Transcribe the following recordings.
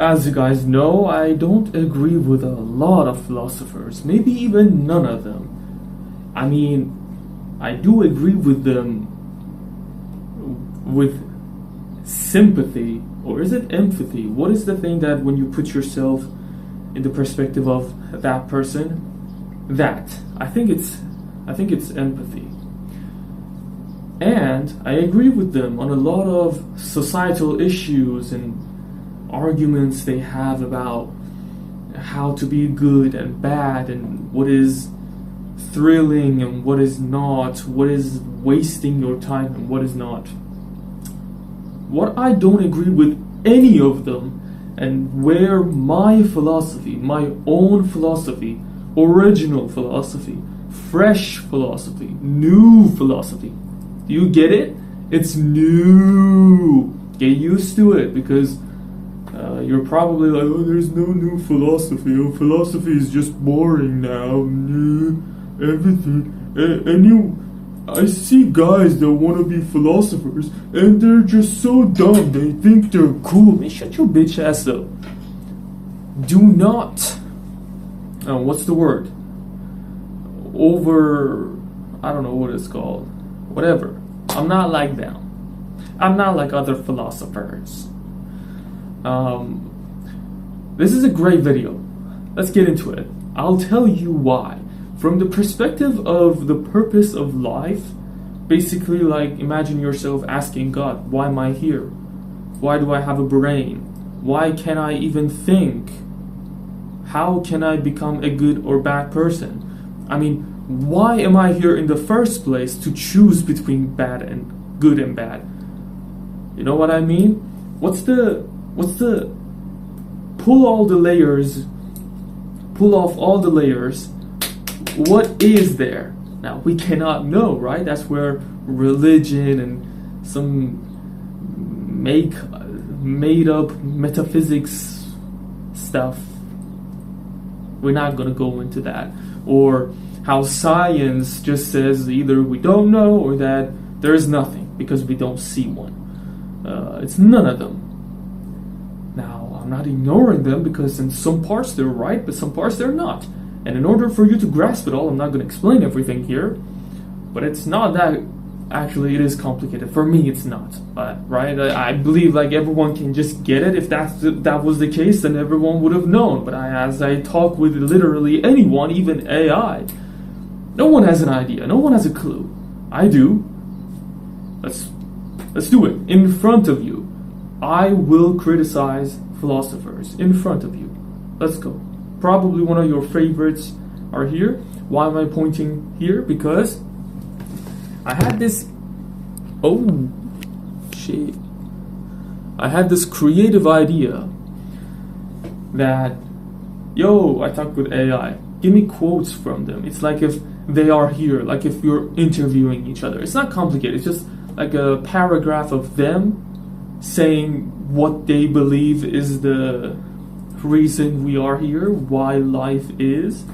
As you guys know, I don't agree with a lot of philosophers, maybe even none of them. I mean, I do agree with them with sympathy, or is it empathy? What is the thing that when you put yourself in the perspective of that person? I think it's empathy. And I agree with them on a lot of societal issues and arguments they have about how to be good and bad and what is thrilling and what is not, what is wasting your time and what is not. What I don't agree with any of them, and where my philosophy, my own philosophy, original philosophy, fresh philosophy, new philosophy, do you get it? It's new. Get used to it, because you're probably like, oh, there's no new philosophy. Oh, philosophy is just boring now. Everything. I see guys that want to be philosophers, and they're just so dumb. They think they're cool. Man, shut your bitch ass up. Do not. What's the word? I don't know what it's called. Whatever. I'm not like them. I'm not like other philosophers. This is a great video. Let's get into it. I'll tell you why. From the perspective of the purpose of life, basically, like, imagine yourself asking God, why am I here? Why do I have a brain? Why can I even think? How can I become a good or bad person? I mean, why am I here in the first place to choose between bad and good and bad? You know what I mean? What's the pull off all the layers, what is there? Now, we cannot know, right? That's where religion and some made up metaphysics stuff, we're not going to go into that. Or how science just says either we don't know or that there is nothing because we don't see one. It's none of them. Now, I'm not ignoring them, because in some parts they're right, but some parts they're not. And in order for you to grasp it all, I'm not going to explain everything here, but it's not that, actually it is complicated. For me, it's not, right? I believe like everyone can just get it. If that was the case, then everyone would have known. But as I talk with literally anyone, even AI, no one has an idea. No one has a clue. I do. Let's do it. In front of you. I will criticize philosophers. In front of you. Let's go. Probably one of your favorites are here. Why am I pointing here? Because I had this... Oh, shit. I had this creative idea that, I talk with AI. Give me quotes from them. It's like if they are here, like if you're interviewing each other. It's not complicated. It's just like a paragraph of them saying what they believe is the reason we are here, why life is.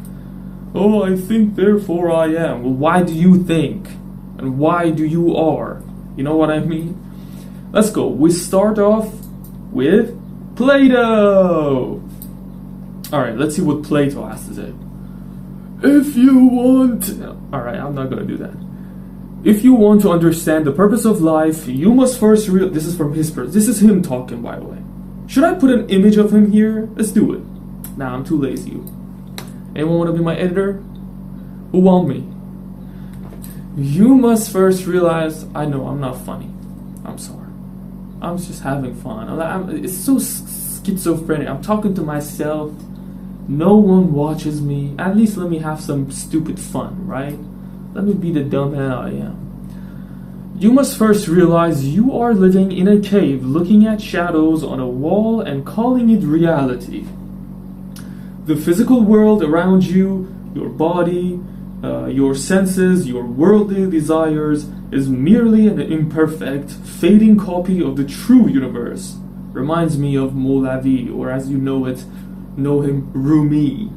Oh, I think, therefore I am. Well, why do you think? And why do you are? You know what I mean? Let's go. We start off with Plato. Alright, let's see what Plato has to say. If you want... Alright, I'm not gonna do that. If you want to understand the purpose of life, you must first This is from his person. This is him talking, by the way. Should I put an image of him here? Let's do it. Nah, I'm too lazy. Anyone want to be my editor? Who want me? You must first realize... I know, I'm not funny. I'm sorry. I'm just having fun. It's so schizophrenic. I'm talking to myself. No one watches me. At least let me have some stupid fun, right? Let me be the dumb hell I am. You must first realize you are living in a cave, looking at shadows on a wall and calling it reality. The physical world around you, your body, your senses, your worldly desires, is merely an imperfect, fading copy of the true universe. Reminds me of Molavi, or as you know him, Rumi.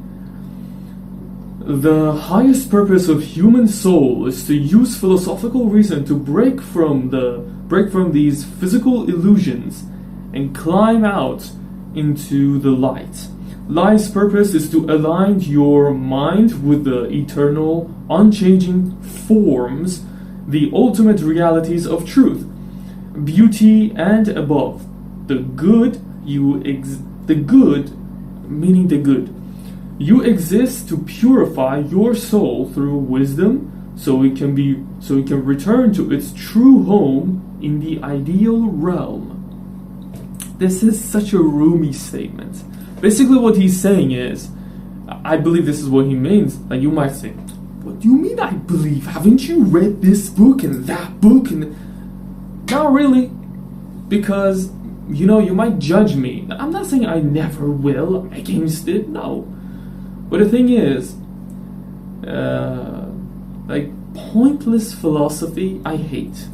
The highest purpose of human soul is to use philosophical reason to break from these physical illusions and climb out into the light. Life's purpose is to align your mind with the eternal, unchanging forms, the ultimate realities of truth, beauty, and above. The good, meaning the good. You exist to purify your soul through wisdom, so it can return to its true home in the ideal realm. This is such a Rumi statement. Basically what he's saying is, I believe this is what he means. Like, you might say, what do you mean I believe? Haven't you read this book and that book? And not really. Because, you might judge me. I'm not saying I never will. I'm against it. No. But the thing is, pointless philosophy, I hate.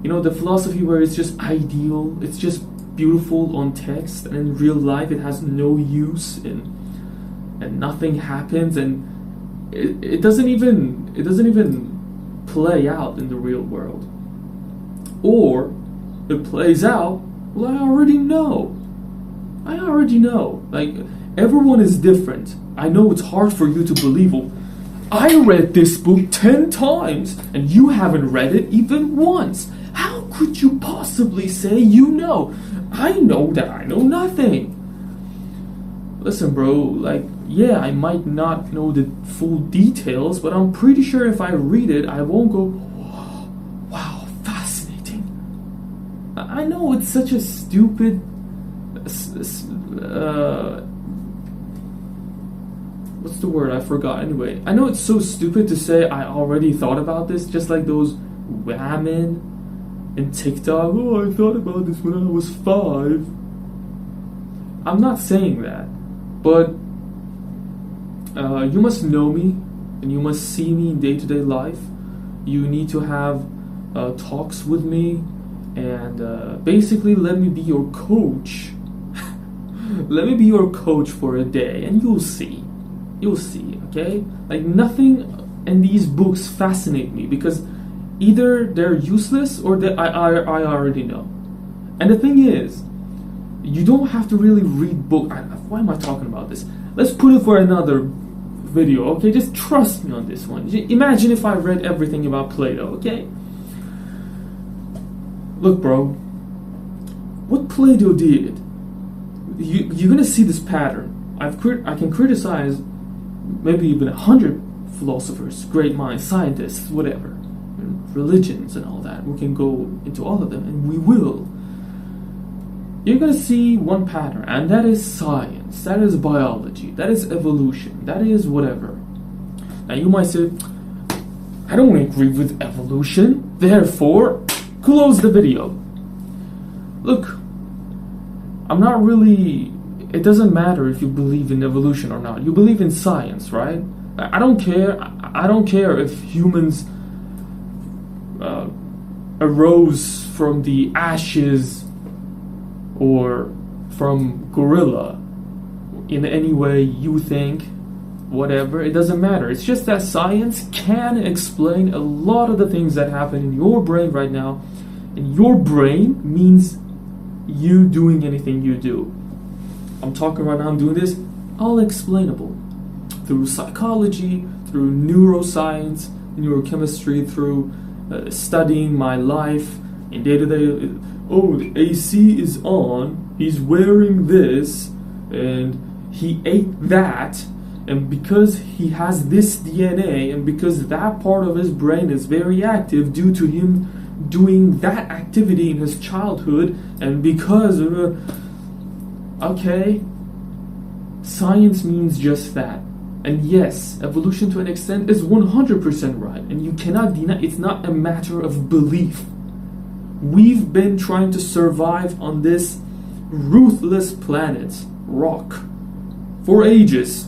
The philosophy where it's just ideal, it's just beautiful on text, and in real life it has no use, and nothing happens, and it doesn't even play out in the real world. Or it plays out, well, I already know. Like, everyone is different. I know it's hard for you to believe. Well, I read this book 10 times, and you haven't read it even once. How could you possibly say you know? I know that I know nothing. Listen, bro, I might not know the full details, but I'm pretty sure if I read it, I won't go, wow, fascinating. I know it's such a stupid, what's the word? I forgot. Anyway, I know it's so stupid to say I already thought about this, just like those women in TikTok. Oh, I thought about this when I was 5. I'm not saying that, but you must know me, and you must see me in day-to-day life. You need to have talks with me, and basically let me be your coach. Let me be your coach for a day, and you'll see. Okay? Like, nothing in these books fascinate me, because either they're useless or I already know. And the thing is, you don't have to really read book. Why am I talking about this? Let's put it for another video, okay? Just trust me on this one. Imagine if I read everything about Plato, okay? Look, bro, what Plato did, you're gonna see this pattern. I can criticize maybe even 100 philosophers, great minds, scientists, whatever, religions and all that. We can go into all of them, and we will. You're going to see one pattern, and that is science, that is biology, that is evolution, that is whatever. Now you might say, I don't agree with evolution, therefore, close the video. Look, I'm not really... It doesn't matter if you believe in evolution or not. You believe in science, right? I don't care. I don't care if humans arose from the ashes or from gorilla in any way you think, whatever. It doesn't matter. It's just that science can explain a lot of the things that happen in your brain right now. And your brain means you doing anything you do. I'm talking right now, I'm doing this, all explainable. Through psychology, through neuroscience, neurochemistry, through studying my life in day-to-day. Oh, the AC is on, he's wearing this, and he ate that, and because he has this DNA, and because that part of his brain is very active due to him doing that activity in his childhood, and because okay, science means just that. And yes, evolution to an extent is 100% right, and you cannot deny. It's not a matter of belief. We've been trying to survive on this ruthless planet, rock, for ages.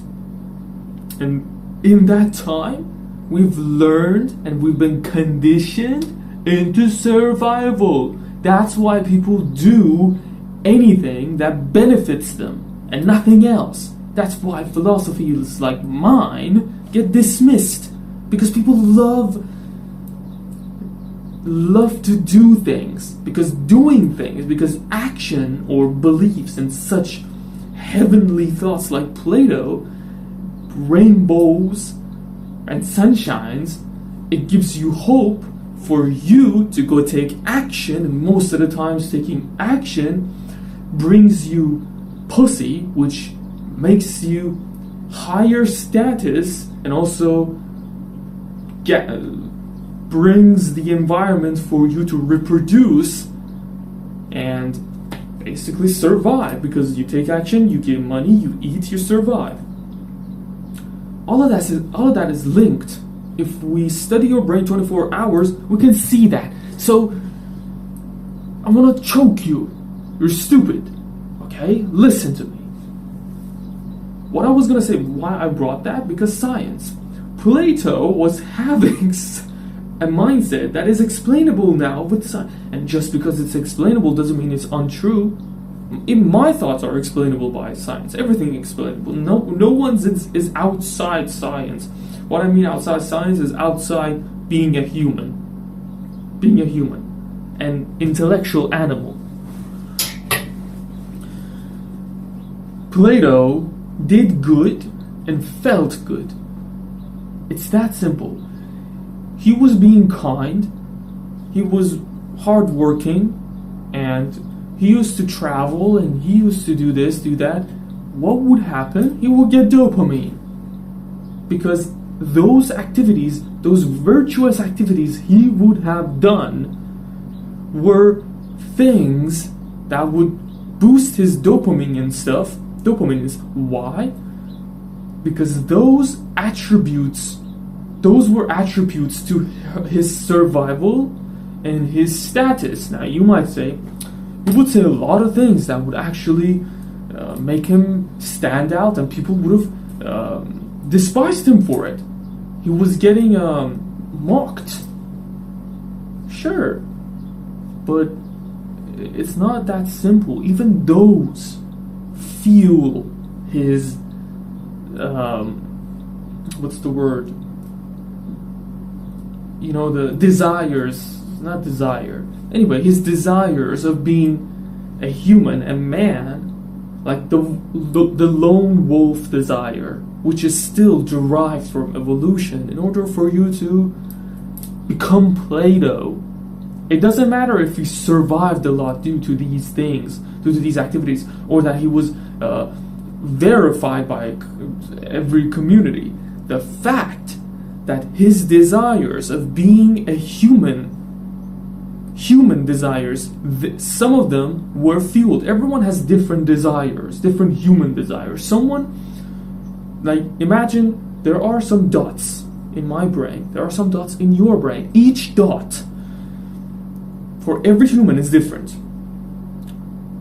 And in that time, we've learned and we've been conditioned into survival. That's why people do anything that benefits them and nothing else. That's why philosophies like mine get dismissed, because people love love to do things, because action or beliefs in such heavenly thoughts like Plato, rainbows and sunshines, it gives you hope for you to go take action, and most of the times taking action brings you pussy, which makes you higher status, and also brings the environment for you to reproduce and basically survive, because you take action, you get money, you eat, you survive. All of that is linked. If we study your brain 24 hours, we can see that. So I'm gonna choke you. You're stupid. Okay? Listen to me. What I was gonna say, why I brought that, because science. Plato was having a mindset that is explainable now with science. And just because it's explainable doesn't mean it's untrue. My thoughts are explainable by science. Everything explainable. No one's is outside science. What I mean outside science is outside being a human. Being a human. An intellectual animal. Plato did good and felt good. It's that simple. He was being kind. He was hardworking, and he used to travel, and he used to do this, do that. What would happen? He would get dopamine. Because those activities, those virtuous activities he would have done were things that would boost his dopamine and stuff. Dopamine is why? Because those were attributes to his survival and his status. Now you might say, he would say a lot of things that would actually make him stand out, and people would have despised him for it. He was getting mocked. Sure. But it's not that simple. Even those fuel his what's the word? You know, the desires, not desire. Anyway, his desires of being a human, a man, like the lone wolf desire, which is still derived from evolution. In order for you to become Plato, it doesn't matter if he survived a lot due to these things, due to these activities, or that he was verified by every community. The fact that his desires of being a human desires, some of them were fueled. Everyone has different desires, different human desires. Someone, like, imagine there are some dots in my brain, there are some dots in your brain. Each dot for every human is different.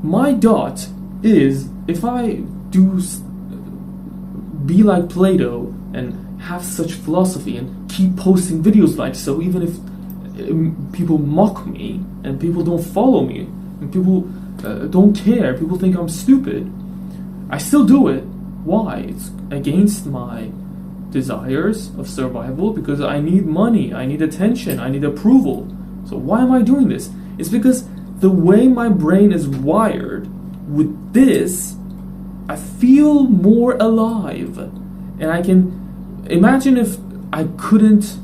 My dot is, if I do be like Plato and have such philosophy and keep posting videos like so, even if people mock me and people don't follow me and people don't care, people think I'm stupid, I still do it. Why? It's against my desires of survival, because I need money, I need attention, I need approval. So why am I doing this? It's because the way my brain is wired with this, I feel more alive. And I can imagine if I couldn't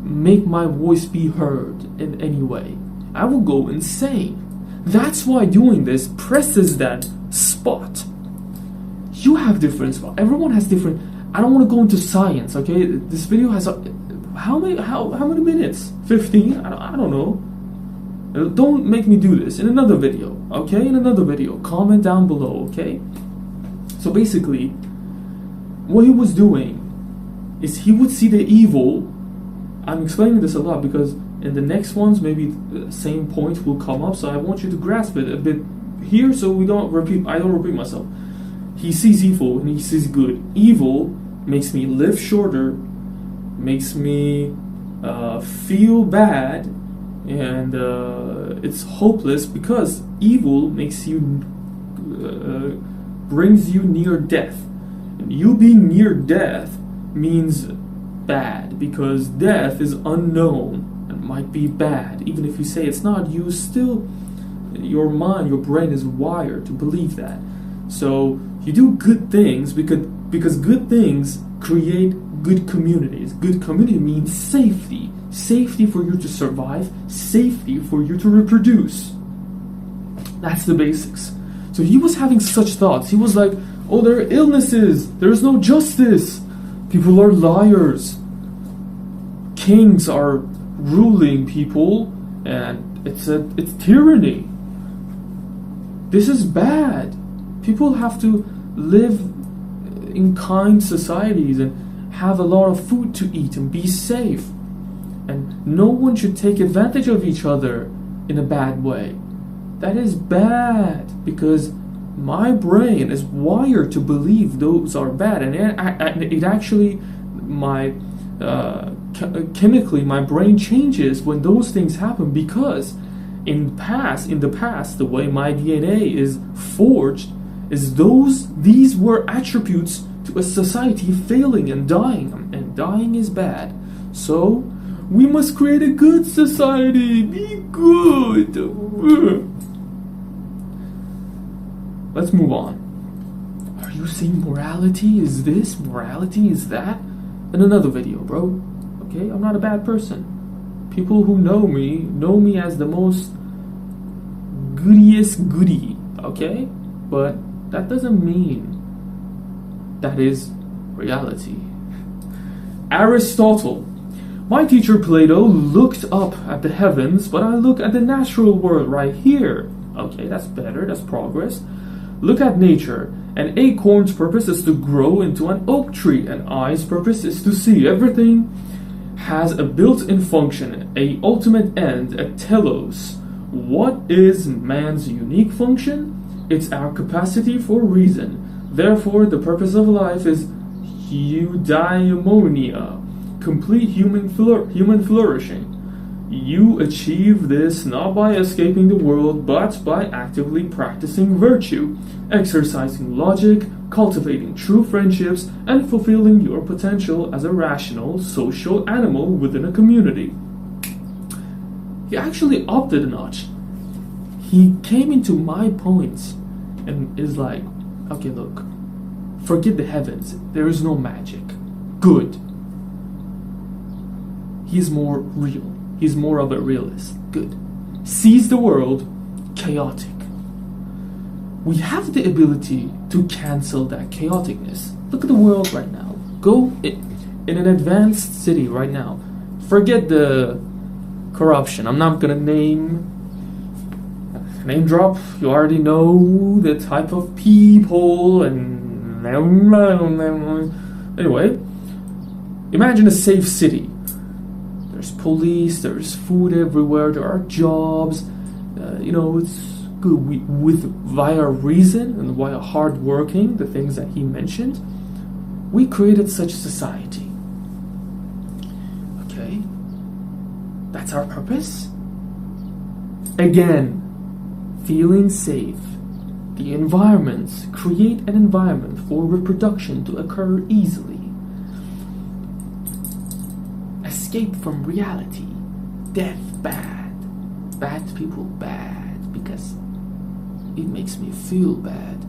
make my voice be heard in any way, I will go insane. That's why doing this presses that spot. You have different spots. Everyone has different. I don't want to go into science, okay? This video has how many minutes? 15? I don't know. Don't make me do this in another video, okay? In another video. Comment down below, okay? So basically, what he was doing is he would see the evil. I'm explaining this a lot because in the next ones, maybe the same point will come up. So I want you to grasp it a bit here, so I don't repeat myself. He sees evil and he sees good. Evil makes me live shorter, makes me feel bad, and it's hopeless because evil makes you brings you near death. And you being near death means bad, because death is unknown, and might be bad. Even if you say it's not, you still, your mind, your brain is wired to believe that. So you do good things because good things create good communities. Good community means safety. Safety for you to survive, safety for you to reproduce. That's the basics. So he was having such thoughts. He was like, oh, there are illnesses. There is no justice. People are liars. Kings are ruling people, and it's tyranny. This is bad. People have to live in kind societies and have a lot of food to eat and be safe. And no one should take advantage of each other in a bad way. That is bad because my brain is wired to believe those are bad, and it actually, chemically, my brain changes when those things happen, because in the past, the way my DNA is forged is these were attributes to a society failing and dying, and dying is bad. So we must create a good society. Be good. Let's move on. Are you saying morality is this? Morality is that? In another video, bro. Okay, I'm not a bad person. People who know me as the most goodiest goodie. Okay? But that doesn't mean that is reality. Aristotle. My teacher Plato looked up at the heavens, but I look at the natural world right here. Okay, that's better, that's progress. Look at nature. An acorn's purpose is to grow into an oak tree. An eye's purpose is to see. Everything has a built-in function, a ultimate end, a telos. What is man's unique function? It's our capacity for reason. Therefore, the purpose of life is eudaimonia, complete human flourishing. You achieve this not by escaping the world, but by actively practicing virtue, exercising logic, cultivating true friendships, and fulfilling your potential as a rational, social animal within a community. He actually upped it a notch. He came into my points and is like, okay, look, forget the heavens. There is no magic. Good. He's more real. He's more of a realist. Good. Sees the world chaotic. We have the ability to cancel that chaoticness. Look at the world right now. Go in an advanced city right now. Forget the corruption. I'm not gonna name drop. You already know the type of people and anyway. Imagine a safe city. There's police, there's food everywhere, there are jobs, it's good via reason and via hard working, the things that he mentioned. We created such a society. Okay, that's our purpose. Again, feeling safe. The environments create an environment for reproduction to occur easily. Escape from reality. Death bad. Bad people bad because it makes me feel bad.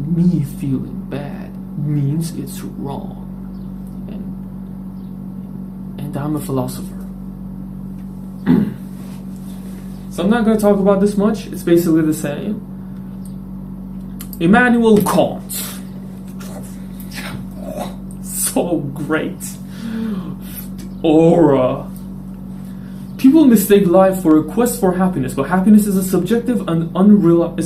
Me feeling bad means it's wrong. And I'm a philosopher. So I'm not going to talk about this much. It's basically the same. Immanuel Kant. So great. Aura. People mistake life for a quest for happiness, but happiness is a subjective and unreliable.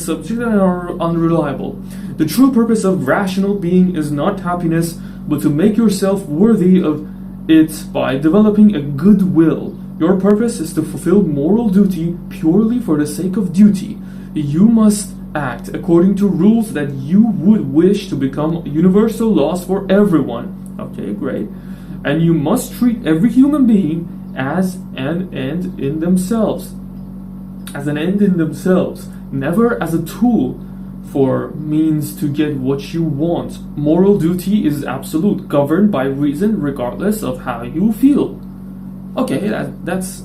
The true purpose of rational being is not happiness, but to make yourself worthy of it by developing a good will. Your purpose is to fulfill moral duty purely for the sake of duty. You must act according to rules that you would wish to become universal laws for everyone. Okay, great. And you must treat every human being as an end in themselves. As an end in themselves. Never as a tool for means to get what you want. Moral duty is absolute, governed by reason regardless of how you feel. Okay, that's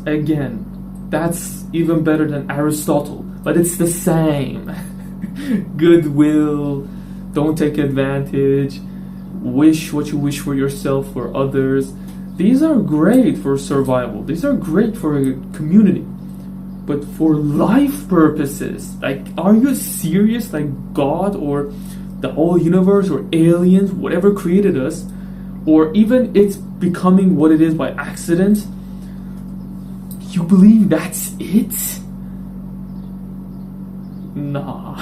even better than Aristotle, but it's the same. Goodwill, don't take advantage, wish what you wish for yourself, for others. These are great for survival. These are great for a community. But for life purposes, like, are you serious? Like, God or the whole universe or aliens, whatever created us, or even it's becoming what it is by accident, you believe that's it? Nah.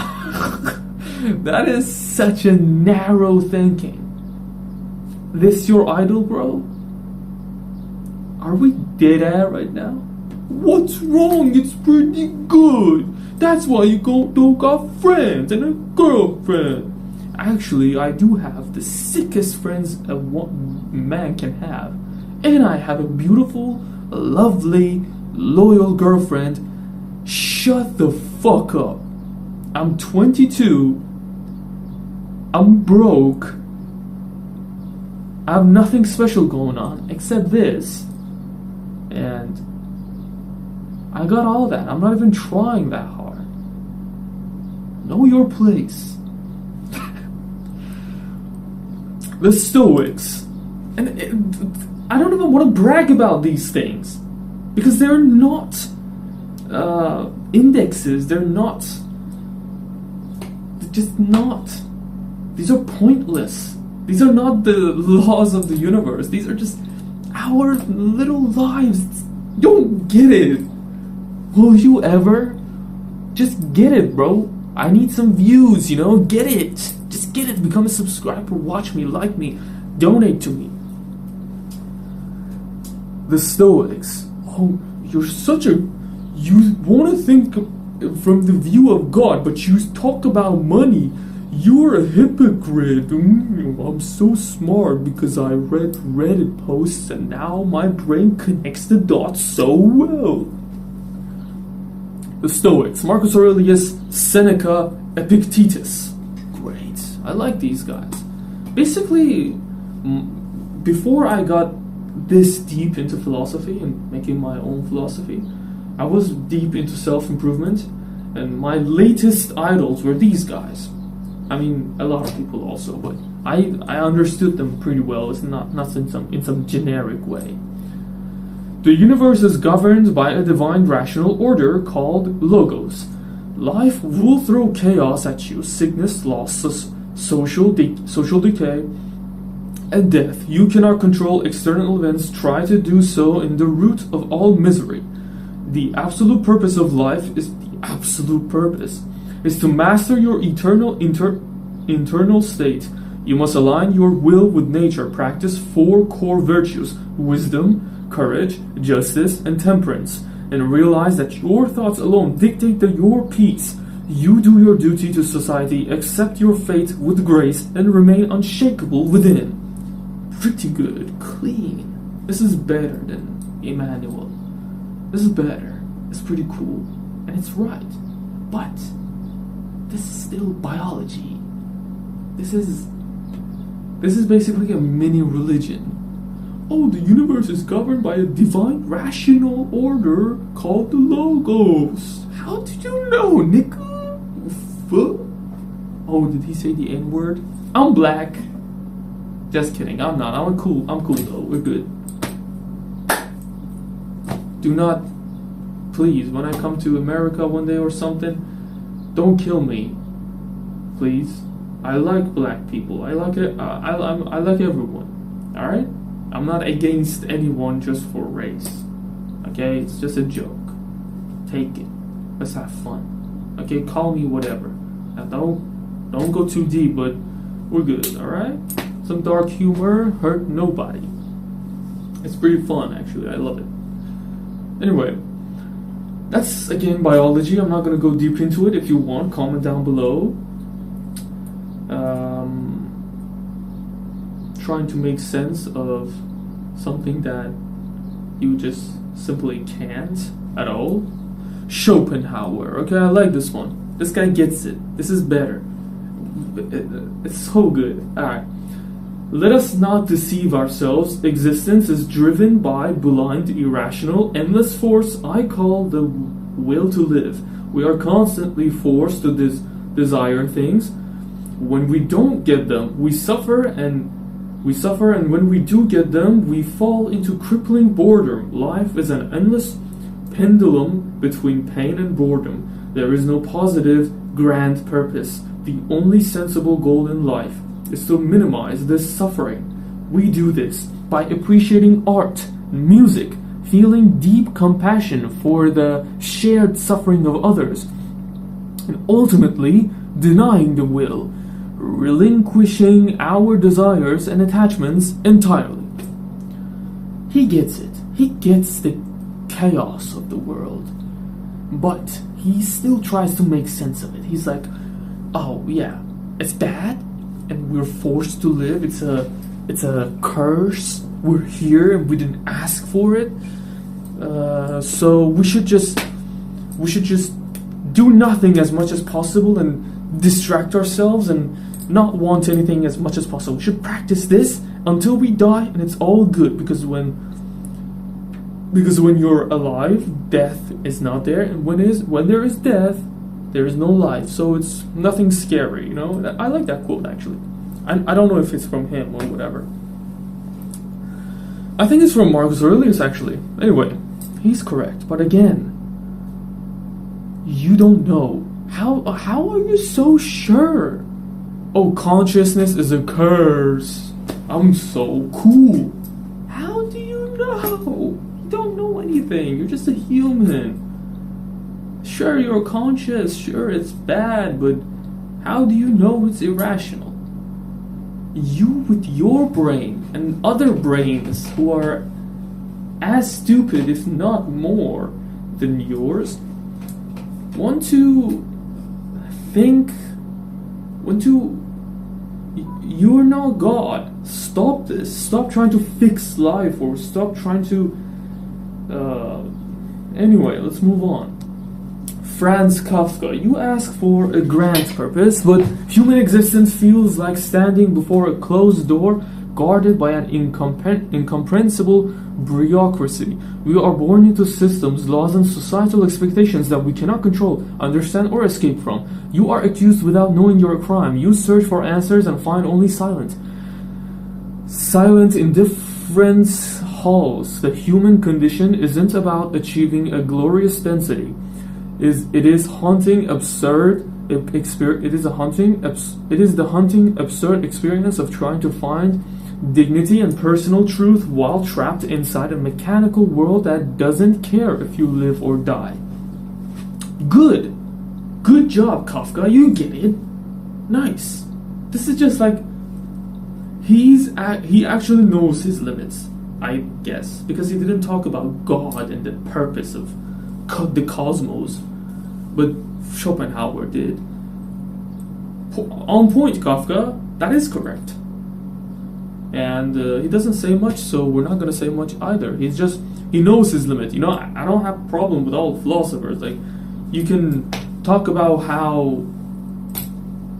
That is such a narrow thinking. This your idol, bro? Are we dead at right now? What's wrong? It's pretty good. That's why you don't got friends and a girlfriend. Actually, I do have the sickest friends a man can have. And I have a beautiful, lovely, loyal girlfriend. Shut the fuck up. I'm 22. I'm broke. I have nothing special going on except this. And I got all that. I'm not even trying that hard. Know your place. The Stoics. And I don't even want to brag about these things. Because they're not indexes. They're just not. These are pointless. These are not the laws of the universe. These are just our little lives. You don't get it. Will you ever? Just get it, bro. I need some views, Get it. Just get it. Become a subscriber. Watch me. Like me. Donate to me. The Stoics. Oh, you're such a... You want to think from the view of God, but you talk about money. You're a hypocrite. I'm so smart because I read Reddit posts and now my brain connects the dots so well. The Stoics. Marcus Aurelius, Seneca, Epictetus. Great. I like these guys. Basically, before I got this deep into philosophy and making my own philosophy, I was deep into self-improvement, and my latest idols were these guys. I mean, a lot of people also, but I understood them pretty well. It's not in some generic way. The universe is governed by a divine rational order called Logos. Life will throw chaos at you: sickness, loss, social decay, and death. You cannot control external events. Try to do so in the root of all misery. The absolute purpose of life is to master your internal state. You must align your will with nature. Practice 4 core virtues: wisdom, courage, justice, and temperance. And realize that your thoughts alone dictate your peace. You do your duty to society, accept your fate with grace, and remain unshakable within. Pretty good. Clean. This is better than Emmanuel. This is better. It's pretty cool. And it's right. But this is still biology. This is basically a mini religion. Oh, the universe is governed by a divine rational order called the Logos. How did you know, nigga? Oh, did he say the N-word? I'm black. Just kidding. I'm not. I'm cool though. We're good. Do not, please, when I come to America one day or something, don't kill me, please. I like black people. I like it. I like everyone. All right. I'm not against anyone just for race. Okay, it's just a joke. Take it. Let's have fun. Okay, call me whatever. Now don't go too deep, but we're good. All right. Some dark humor hurt nobody. It's pretty fun, actually. I love it. Anyway, that's again biology. I'm not gonna go deep into it. If you want, comment down below. Trying to make sense of something that you just simply can't at all. Schopenhauer. Okay, I like this one. This guy gets it. This is better. It's so good. Alright. Let us not deceive ourselves. Existence is driven by blind, irrational, endless force I call the will to live. We are constantly forced to desire things. When we don't get them, we suffer, and when we do get them, we fall into crippling boredom. Life is an endless pendulum between pain and boredom. There is no positive, grand purpose. The only sensible goal in life is to minimize this suffering. We do this by appreciating art, music, feeling deep compassion for the shared suffering of others, and ultimately denying the will, relinquishing our desires and attachments entirely. He gets it. He gets the chaos of the world, but he still tries to make sense of it. He's like, oh yeah, it's bad, and we're forced to live. It's a curse. We're here and we didn't ask for it. So we should just do nothing as much as possible and distract ourselves and not want anything as much as possible. We should practice this until we die, and it's all good, because when you're alive, death is not there, and when there is death, there is no life. So it's nothing scary, you know. I like that quote, actually. I don't know if it's from him or whatever. I think it's from Marcus Aurelius, actually. Anyway, he's correct. But again, you don't know. How are you so sure? Oh, consciousness is a curse. I'm so cool. How do you know? You don't know anything. You're just a human. Sure, you're conscious. Sure, it's bad. But how do you know it's irrational? You with your brain and other brains who are as stupid, if not more, than yours, want to think, you're not God. Stop this. Stop trying to fix life, or stop trying to... Anyway, let's move on. Franz Kafka, you ask for a grand purpose, but human existence feels like standing before a closed door guarded by an incomprehensible bureaucracy. We are born into systems, laws, and societal expectations that we cannot control, understand, or escape from. You are accused without knowing your crime. You search for answers and find only silence. Silent, indifferent halls. The human condition isn't about achieving a glorious density. It is the haunting, absurd experience of trying to find dignity and personal truth while trapped inside a mechanical world that doesn't care if you live or die. Good job, Kafka. You get it. Nice. This is just like he actually knows his limits, I guess, because he didn't talk about God and the purpose of the cosmos, but Schopenhauer did. On point, Kafka. That is correct. And he doesn't say much, so we're not going to say much either. He knows his limit. You know, I don't have a problem with all philosophers. Like, you can talk about how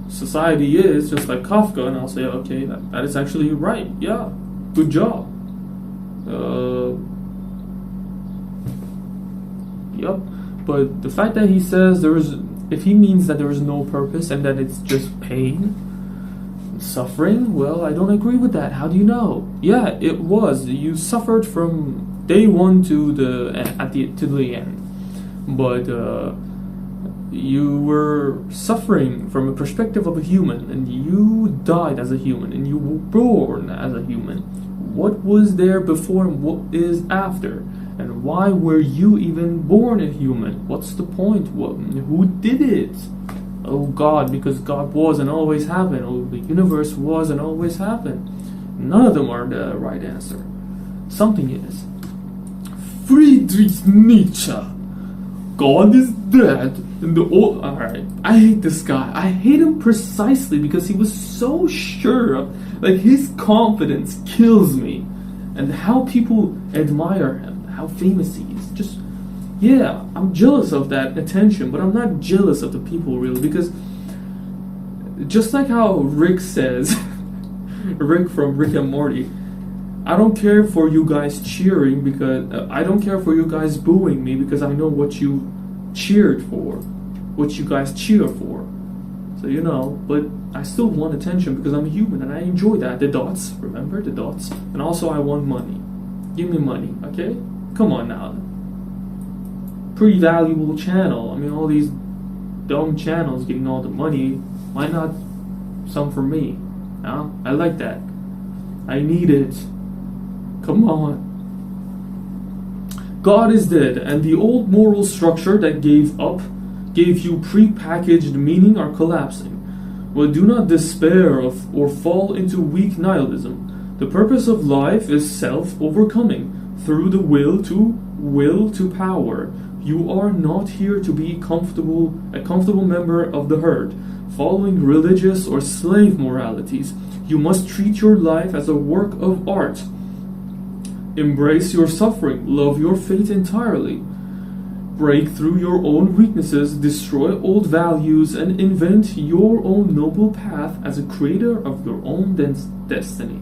society is, just like Kafka, and I'll say, okay, that is actually right. Yeah, good job. Yep. But the fact that he says if he means that there is no purpose and that it's just pain, suffering, well, I don't agree with that. How do you know? Yeah, it was. You suffered from day one to the end, but you were suffering from a perspective of a human, and you died as a human, and you were born as a human. What was there before and what is after? And why were you even born a human? What's the point? Who did it? Oh, God, because God was and always happened. Oh, the universe was and always happened. None of them are the right answer. Something is. Friedrich Nietzsche. God is dead. Alright, I hate this guy. I hate him precisely because he was so sure. Like, his confidence kills me. And how people admire him. How famous he is. Just, yeah, I'm jealous of that attention, but I'm not jealous of the people, really, because just like how Rick says, Rick from Rick and Morty. I don't care for you guys cheering because I don't care for you guys booing me because I know what you cheered for, what you guys cheer for. So you know, but I still want attention because I'm a human and I enjoy that. The dots, remember the dots? And also I want money. Give me money, okay? Come on now. Pretty valuable channel. I mean, all these dumb channels getting all the money. Why not some for me? Huh? I like that. I need it. Come on. God is dead, and the old moral structure that gave you pre-packaged meaning are collapsing. Well, do not despair of or fall into weak nihilism. The purpose of life is self-overcoming through the will to power. You are not here to be a comfortable member of the herd, following religious or slave moralities. You must treat your life as a work of art. Embrace your suffering, love your fate entirely. Break through your own weaknesses, destroy old values, and invent your own noble path as a creator of your own destiny.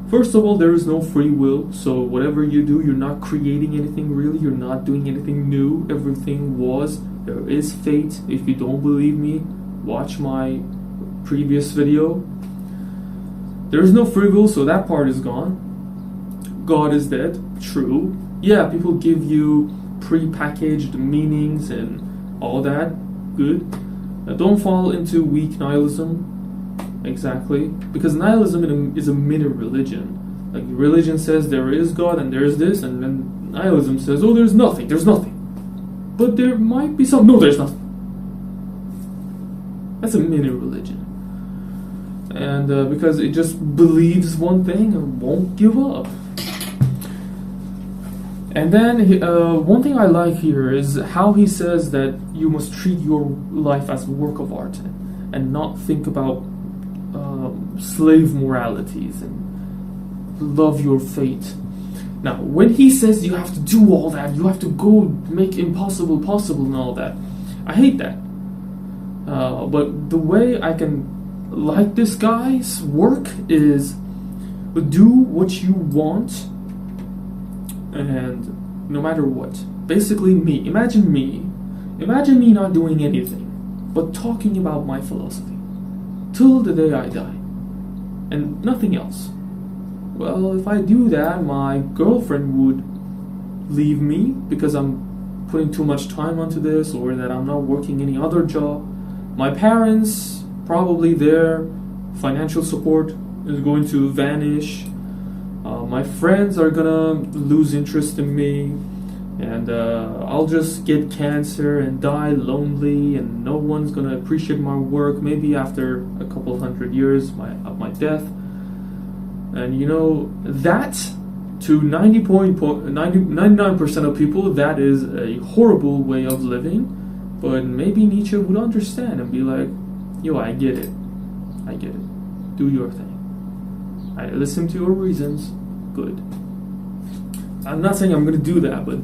First of all, there is no free will, so whatever you do, you're not creating anything really, you're not doing anything new, everything was. There is fate. If you don't believe me, watch my previous video. There is no free will, so that part is gone. God is dead, true. Yeah, people give you pre-packaged meanings and all that, good. Now, don't fall into weak nihilism. Exactly, because nihilism is a mini religion. Like religion says there is God and there's this, and then nihilism says, oh, there's nothing, but there might be some. No, there's nothing. That's a mini religion, and because it just believes one thing and won't give up. And then one thing I like here is how he says that you must treat your life as a work of art and not think about slave moralities and love your fate. Now, when he says you have to do all that, you have to go make impossible possible and all that, I hate that. But the way I can like this guy's work is do what you want, and no matter what. Basically, imagine me not doing anything but talking about my philosophy till the day I die, and nothing else. Well, if I do that, my girlfriend would leave me because I'm putting too much time onto this, or that I'm not working any other job. My parents, probably their financial support is going to vanish. My friends are gonna lose interest in me, and I'll just get cancer and die lonely, and no one's gonna appreciate my work. Maybe after a couple hundred years of my death. And you know, that to 99% of people, that is a horrible way of living. But maybe Nietzsche would understand and be like, yo, I get it. Do your thing. I listen to your reasons. Good. I'm not saying I'm gonna do that, but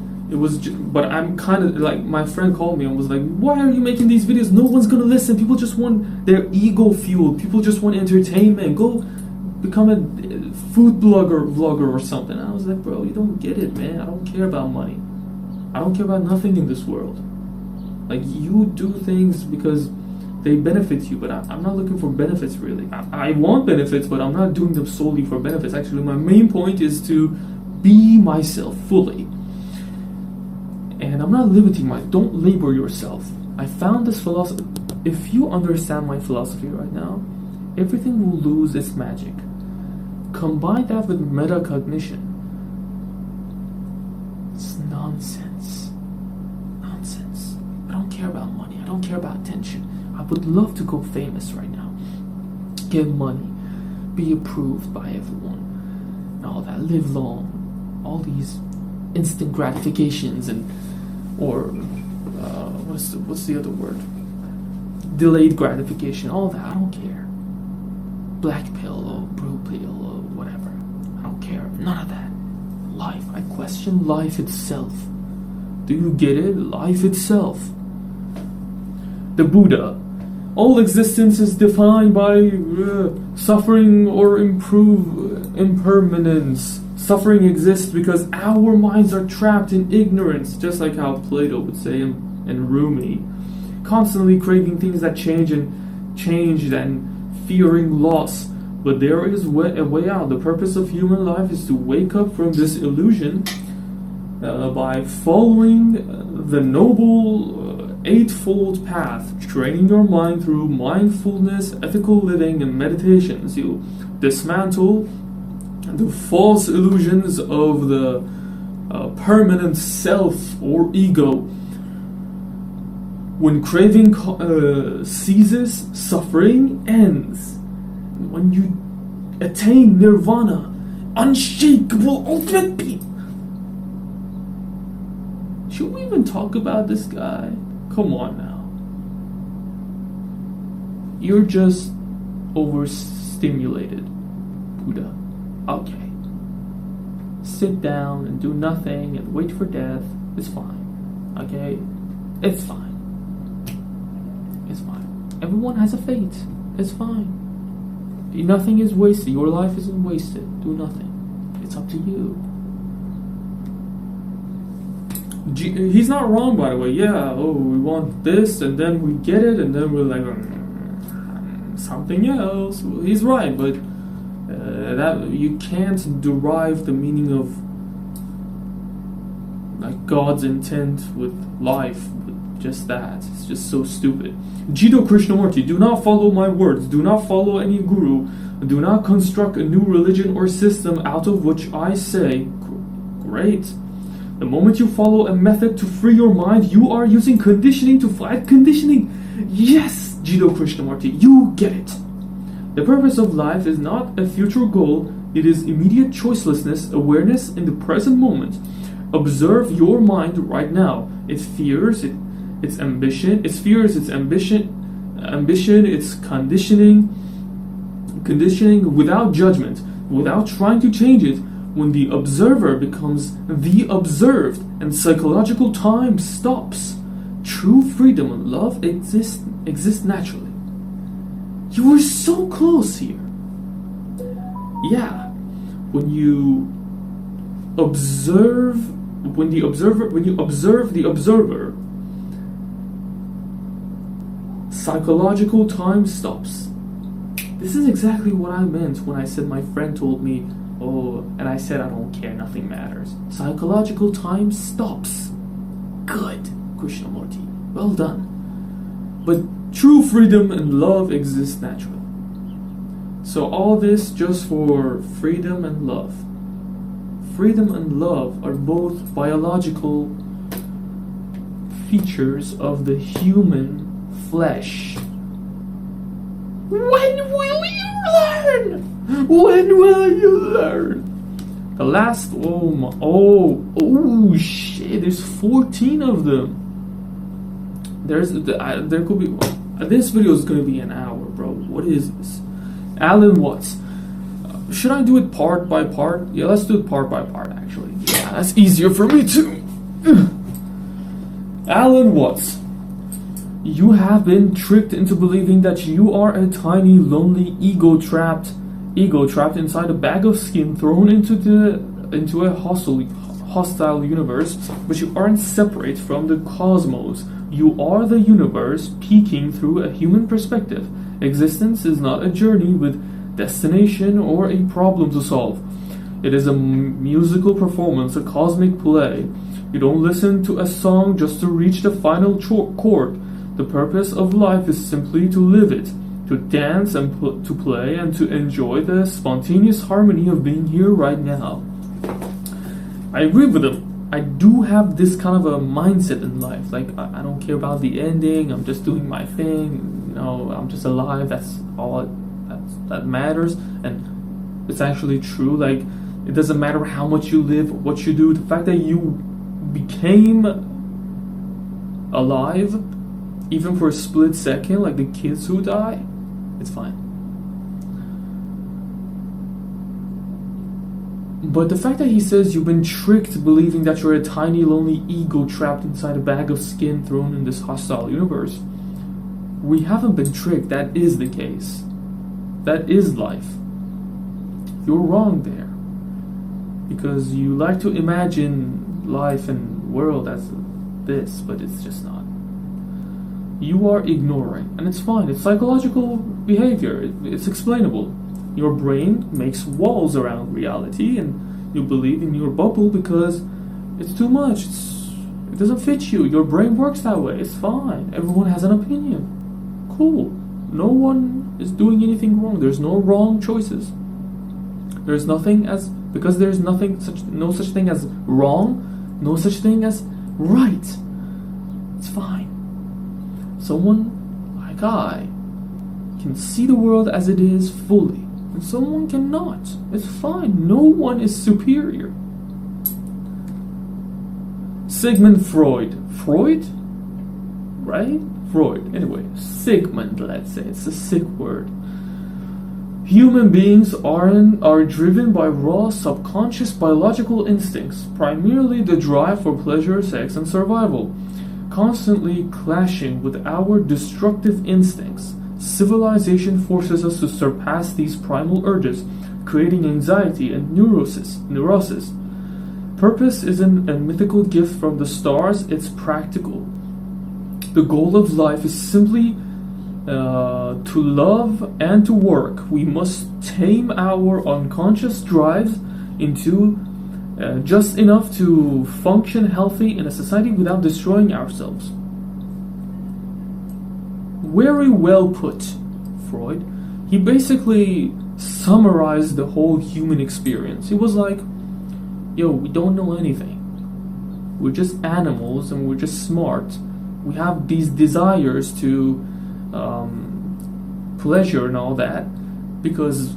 but I'm kind of like, my friend called me and was like, why are you making these videos? No one's gonna listen. People just want their ego fueled. People just want entertainment. Go become a food vlogger or something. And I was like, bro, you don't get it, man. I don't care about money. I don't care about nothing in this world. Like, you do things because they benefit you, but I'm not looking for benefits really. I want benefits, but I'm not doing them solely for benefits. Actually, my main point is to be myself fully. And I'm not limiting don't label yourself. I found this philosophy. If you understand my philosophy right now, everything will lose its magic. Combine that with metacognition. It's nonsense. Nonsense. I don't care about money. I don't care about attention. I would love to go famous right now. Get money. Be approved by everyone. And all that. Live long. All these instant gratifications what's the other word? Delayed gratification. All that. I don't care. Black pill or blue pill or whatever. I don't care. None of that. Life. I question life itself. Do you get it? Life itself. The Buddha. All existence is defined by suffering or impermanence. Suffering exists because our minds are trapped in ignorance, just like how Plato would say and Rumi, constantly craving things that change and fearing loss. But there is a way out. The purpose of human life is to wake up from this illusion by following the noble eightfold path, training your mind through mindfulness, ethical living, and meditations. You dismantle the false illusions of the permanent self or ego. When craving ceases, suffering ends. When you attain nirvana, unshakable ultimate peace. Should we even talk about this guy? Come on now. You're just overstimulated, Buddha. Okay. Sit down and do nothing and wait for death. It's fine. Okay? It's fine. It's fine. Everyone has a fate. It's fine. Nothing is wasted. Your life isn't wasted. Do nothing. It's up to you. He's not wrong, by the way. Yeah, we want this, and then we get it, and then we're like, something else. Well, he's right, but that you can't derive the meaning of like God's intent with life with just that. It's just so stupid. Jiddu Krishnamurti, do not follow my words. Do not follow any guru. Do not construct a new religion or system out of which I say. Great. The moment you follow a method to free your mind, you are using conditioning to fight conditioning. Yes, Jiddu Krishnamurti, you get it. The purpose of life is not a future goal. It is immediate choicelessness, awareness in the present moment. Observe your mind right now. It fears its ambition. It fears its ambition, its conditioning without judgment, without trying to change it. When the observer becomes the observed and psychological time stops, true freedom and love exist naturally. You were so close here. Yeah. When you observe the observer, psychological time stops. This is exactly what I meant when I said my friend told me, and I said I don't care, nothing matters. Psychological time stops. Good, Krishnamurti. Well done. But true freedom and love exist naturally. So all this just for freedom and love. Freedom and love are both biological features of the human flesh. When will you learn? When will you learn? The last, shit, there's 14 of them. There could be, this video is going to be an hour, bro. What is this? Alan Watts. Should I do it part by part? Yeah, let's do it part by part, actually. Yeah, that's easier for me too. Alan Watts. You have been tricked into believing that you are a tiny, lonely ego trapped inside a bag of skin thrown into a hostile universe, but you aren't separate from the cosmos. You are the universe peeking through a human perspective. Existence is not a journey with destination or a problem to solve. It is a musical performance, a cosmic play. You don't listen to a song just to reach the final chord. The purpose of life is simply to live it, to dance and to play and to enjoy the spontaneous harmony of being here right now. I agree with him. I do have this kind of a mindset in life. Like, I don't care about the ending. I'm just doing my thing. You know, I'm just alive. That's all that matters. And it's actually true. Like, it doesn't matter how much you live, what you do. The fact that you became alive, even for a split second, like the kids who die, it's fine. But the fact that he says you've been tricked believing that you're a tiny, lonely ego trapped inside a bag of skin thrown in this hostile universe, we haven't been tricked. That is the case. That is life. You're wrong there. Because you like to imagine life and world as this, but it's just not. You are ignoring, and it's fine. It's psychological behavior. It's explainable. Your brain makes walls around reality, and you believe in your bubble because it's too much. It doesn't fit you. Your brain works that way. It's fine. Everyone has an opinion. Cool. No one is doing anything wrong. There's no wrong choices. There's nothing as because there's no such thing as wrong, no such thing as right. It's fine. Someone like I can see the world as it is fully, and someone cannot. It's fine. No one is superior. Sigmund Freud. Freud? Right? Freud. Anyway, Sigmund, let's say. It's a sick word. Human beings are driven by raw, subconscious biological instincts, primarily the drive for pleasure, sex, and survival, constantly clashing with our destructive instincts. Civilization forces us to surpass these primal urges, creating anxiety and neurosis. Purpose isn't a mythical gift from the stars, it's practical. The goal of life is simply to love and to work. We must tame our unconscious drives into just enough to function healthy in a society without destroying ourselves. Very well put, Freud. He basically summarized the whole human experience. He was like, yo, we don't know anything. We're just animals and we're just smart. We have these desires to pleasure and all that because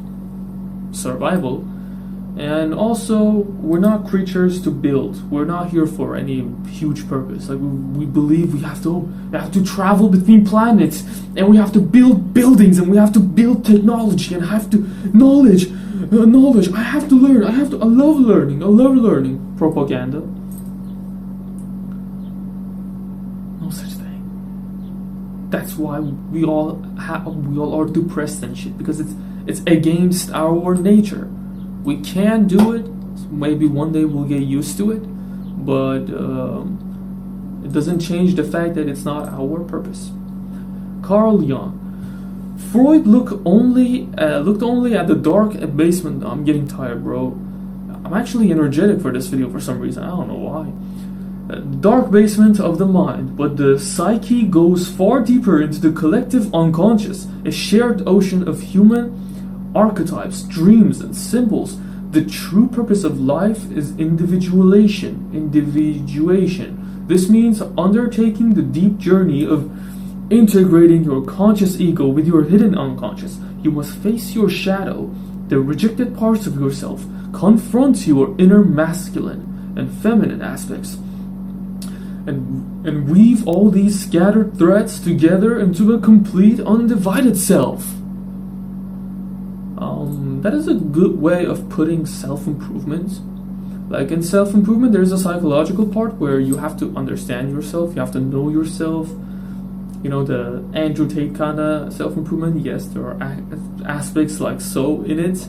survival, and also we're not creatures to build. We're not here for any huge purpose. Like we believe we have to travel between planets, and we have to build buildings, and we have to build technology, and have to knowledge. I have to learn. I love learning. Propaganda. No such thing. That's why we all are depressed and shit, because it's against our nature. We can do it. Maybe one day we'll get used to it, but it doesn't change the fact that it's not our purpose. Carl Jung. Freud looked only at the dark basement. I'm getting tired, bro. I'm actually energetic for this video for some reason. I don't know why. Dark basement of the mind, but the psyche goes far deeper into the collective unconscious, a shared ocean of human archetypes, dreams, and symbols. The true purpose of life is individuation. This means undertaking the deep journey of integrating your conscious ego with your hidden unconscious. You must face your shadow, the rejected parts of yourself, confront your inner masculine and feminine aspects, and weave all these scattered threads together into a complete, undivided self. That is a good way of putting self-improvement. Like in self-improvement, there's a psychological part where you have to understand yourself, you have to know yourself. You know, the Andrew Tate kind of self-improvement. Yes, there are aspects like so in it.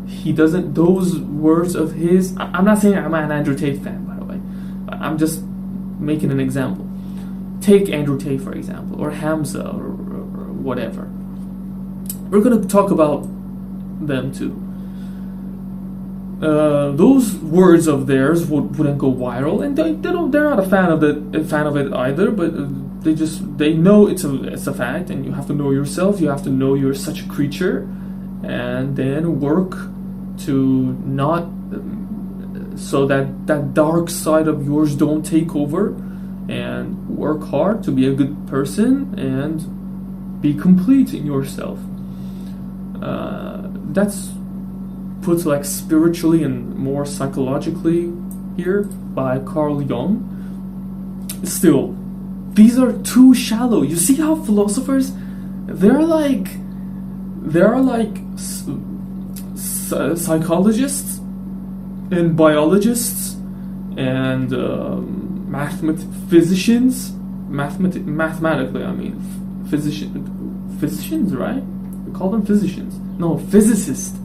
He doesn't, those words of his, I'm not saying I'm an Andrew Tate fan, by the way. I'm just making an example. Take Andrew Tate, for example, or Hamza, or whatever. We're going to talk about them too. Those words of theirs wouldn't go viral, and they're not a fan of it either, but they know it's a fact, and you have to know yourself. You have to know you're such a creature, and then work to not so that dark side of yours don't take over, and work hard to be a good person and be complete in yourself. That's put like spiritually and more psychologically here by Carl Jung. Still, these are too shallow. You see how philosophers, they're like psychologists and biologists and physicians, mathematically, I mean, physicians, right? We call them physicians. No, physicists.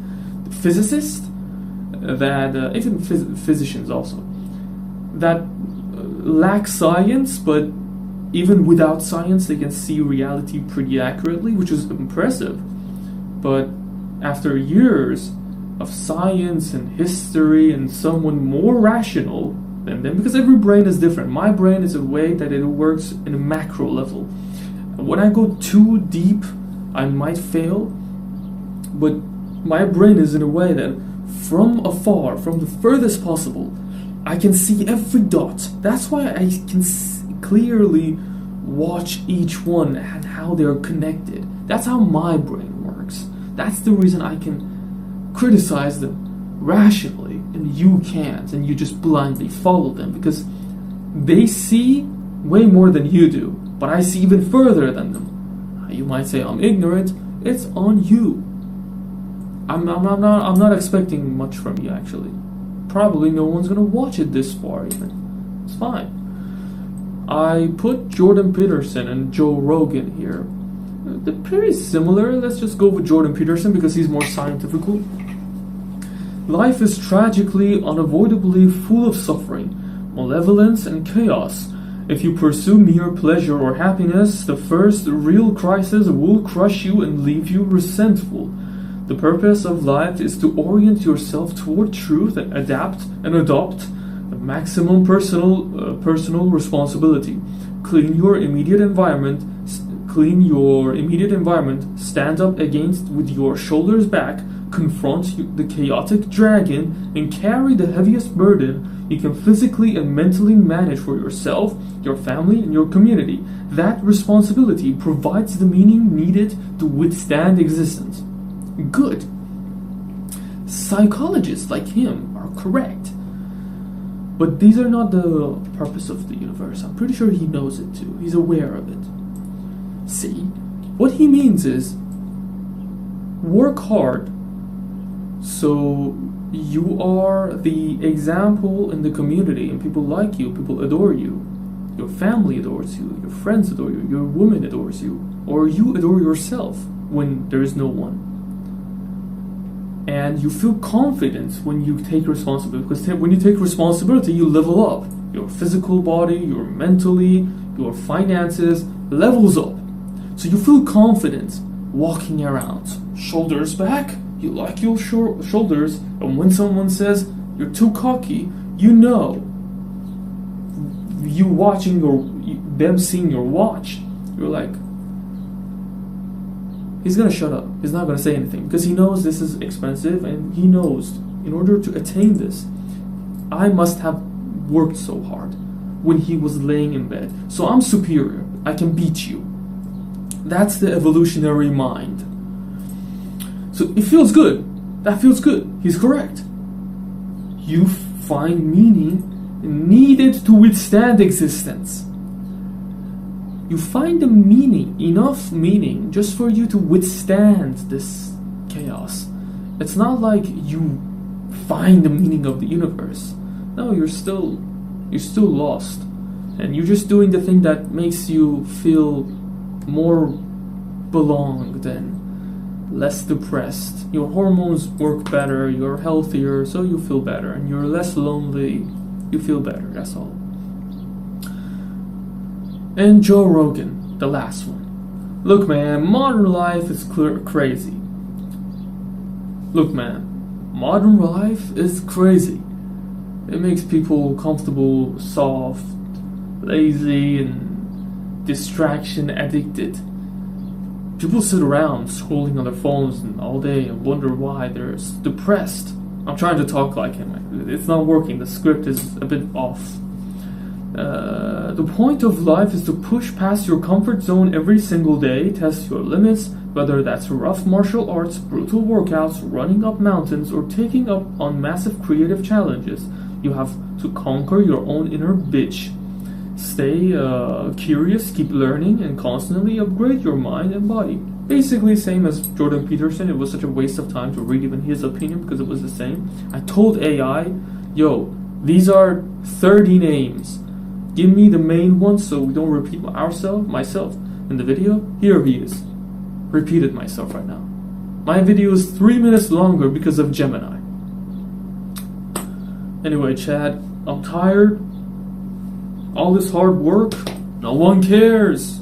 Physicists that, even physicians also, that lack science, but even without science, they can see reality pretty accurately, which is impressive. But after years of science and history and someone more rational than them, because every brain is different. My brain is a way that it works in a macro level. When I go too deep, I might fail, but my brain is in a way that from afar, from the furthest possible, I can see every dot. That's why I can clearly watch each one and how they're connected. That's how my brain works. That's the reason I can criticize them rationally and you can't, and you just blindly follow them because they see way more than you do, but I see even further than them. You might say I'm ignorant. It's on you. I'm not expecting much from you, actually. Probably no one's gonna watch it this far even. It's fine. I put Jordan Peterson and Joe Rogan here. They're pretty similar. Let's just go with Jordan Peterson because he's more scientifical. Life is tragically, unavoidably full of suffering, malevolence, and chaos. If you pursue mere pleasure or happiness, the first real crisis will crush you and leave you resentful. The purpose of life is to orient yourself toward truth and adapt and adopt the maximum personal responsibility. Clean your immediate environment. Stand up against with your shoulders back. Confront the chaotic dragon and carry the heaviest burden you can physically and mentally manage for yourself, your family, and your community. That responsibility provides the meaning needed to withstand existence. Good. Psychologists like him are correct. But these are not the purpose of the universe. I'm pretty sure he knows it too. He's aware of it. See, what he means is work hard so you are the example in the community and people like you, people adore you. Your family adores you, your friends adore you, your woman adores you, or you adore yourself when there is no one. And you feel confident when you take responsibility, because when you take responsibility, you level up. Your physical body, your mentally, your finances levels up. So you feel confident walking around, shoulders back. You like your shoulders, and when someone says you're too cocky, you know. You watching them seeing your watch, you're like, he's gonna shut up. He's not gonna say anything because he knows this is expensive, and he knows in order to attain this, I must have worked so hard when he was laying in bed. So I'm superior. I can beat you. That's the evolutionary mind. So it feels good. That feels good. He's correct. You find meaning needed to withstand existence. You find the meaning, enough meaning, just for you to withstand this chaos. It's not like you find the meaning of the universe. No, you're still lost. And you're just doing the thing that makes you feel more belonged and less depressed. Your hormones work better, you're healthier, so you feel better, and you're less lonely, you feel better, that's all. And Joe Rogan, the last one. Look man, modern life is crazy. Look man, modern life is crazy. It makes people comfortable, soft, lazy, and distraction addicted. People sit around scrolling on their phones all day and wonder why they're depressed. I'm trying to talk like him. It's not working. The script is a bit off. The point of life is to push past your comfort zone every single day, test your limits, whether that's rough martial arts, brutal workouts, running up mountains, or taking up on massive creative challenges. You have to conquer your own inner bitch. Stay curious, keep learning, and constantly upgrade your mind and body. Basically same as Jordan Peterson. It was such a waste of time to read even his opinion because it was the same. I told AI, yo, these are 30 names. Give me the main ones so we don't repeat myself. in the video, here he is. Repeated myself right now. My video is 3 minutes longer because of Gemini. Anyway, chat, I'm tired. All this hard work, no one cares.